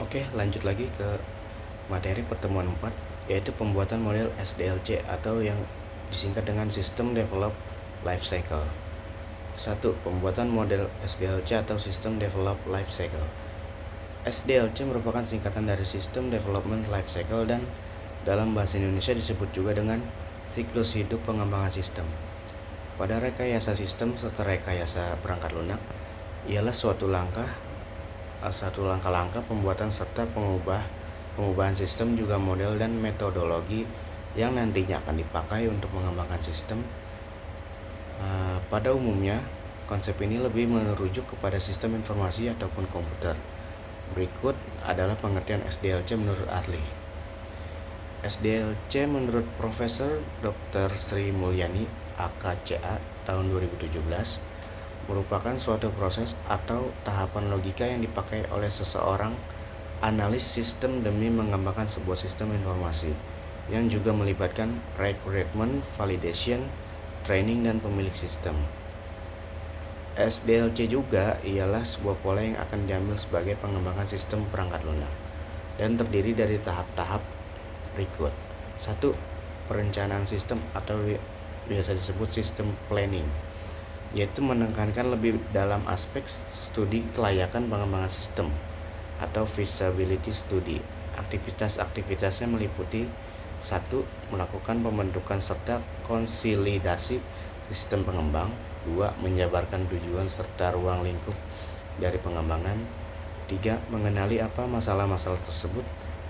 Oke, lanjut lagi ke materi pertemuan 4, yaitu pembuatan model SDLC atau yang disingkat dengan System Develop Life Cycle. 1. Pembuatan model SDLC atau System Develop Life Cycle. SDLC merupakan singkatan dari System Development Life Cycle dan dalam bahasa Indonesia disebut juga dengan siklus hidup pengembangan sistem. Pada rekayasa sistem serta rekayasa perangkat lunak ialah suatu langkah-langkah pembuatan serta pengubahan sistem, juga model dan metodologi yang nantinya akan dipakai untuk mengembangkan sistem. Pada umumnya, konsep ini lebih merujuk kepada sistem informasi ataupun komputer. Berikut adalah pengertian SDLC menurut ahli. SDLC menurut Profesor Dr. Sri Mulyani, AKCA, tahun 2017, merupakan suatu proses atau tahapan logika yang dipakai oleh seseorang analis sistem demi mengembangkan sebuah sistem informasi, yang juga melibatkan recruitment, validation, training, dan pemilik sistem. SDLC juga ialah sebuah pola yang akan diambil sebagai pengembangan sistem perangkat lunak dan terdiri dari tahap-tahap berikut. 1. Perencanaan sistem atau biasa disebut sistem planning, yaitu menekankan lebih dalam aspek studi kelayakan pengembangan sistem atau feasibility study. Aktivitas-aktivitasnya meliputi 1. Melakukan pembentukan serta konsolidasi sistem pengembang. 2. Menjabarkan tujuan serta ruang lingkup dari pengembangan. 3. Mengenali apa masalah-masalah tersebut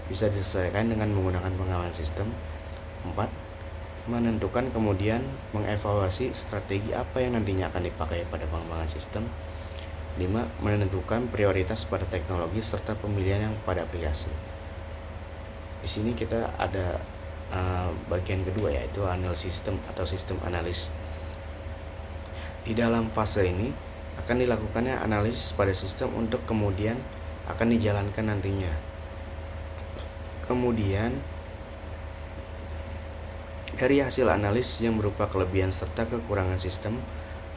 bisa diselesaikan dengan menggunakan pengembangan sistem. 4. Menentukan kemudian mengevaluasi strategi apa yang nantinya akan dipakai pada pengembangan sistem. 5. Menentukan prioritas pada teknologi serta pemilihan yang pada aplikasi. Di sini kita ada bagian kedua, yaitu analisis sistem atau sistem analis. Di dalam fase ini akan dilakukannya analisis pada sistem untuk kemudian akan dijalankan nantinya. Kemudian dari hasil analis yang berupa kelebihan serta kekurangan sistem,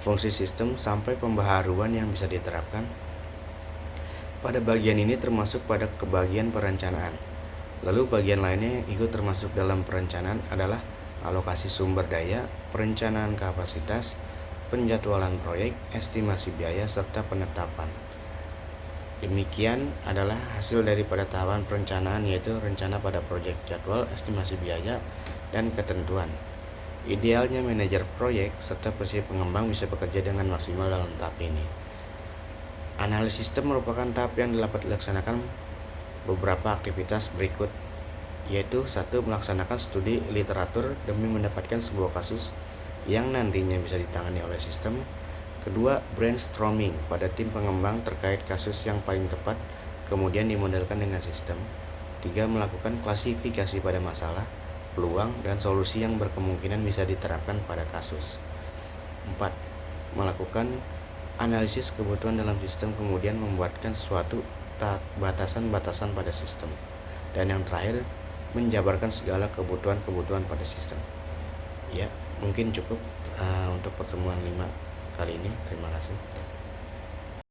fungsi sistem, sampai pembaharuan yang bisa diterapkan. Pada bagian ini termasuk pada kebagian perencanaan. Lalu bagian lainnya yang ikut termasuk dalam perencanaan adalah alokasi sumber daya, perencanaan kapasitas, penjadwalan proyek, estimasi biaya, serta penetapan. Demikian adalah hasil daripada tahapan perencanaan, yaitu rencana pada proyek, jadwal, estimasi biaya, dan ketentuan. Idealnya manajer proyek serta posisi pengembang bisa bekerja dengan maksimal dalam tahap ini. Analisis sistem merupakan tahap yang dapat dilaksanakan beberapa aktivitas berikut, yaitu 1. Melaksanakan studi literatur demi mendapatkan sebuah kasus yang nantinya bisa ditangani oleh sistem. Kedua, brainstorming pada tim pengembang terkait kasus yang paling tepat, kemudian dimodelkan dengan sistem. 3. Melakukan klasifikasi pada masalah, peluang, dan solusi yang berkemungkinan bisa diterapkan pada kasus. 4. Melakukan analisis kebutuhan dalam sistem, kemudian membuatkan suatu batasan-batasan pada sistem. Dan yang terakhir, menjabarkan segala kebutuhan-kebutuhan pada sistem. Ya, mungkin cukup untuk pertemuan 5 kali ini. Terima kasih.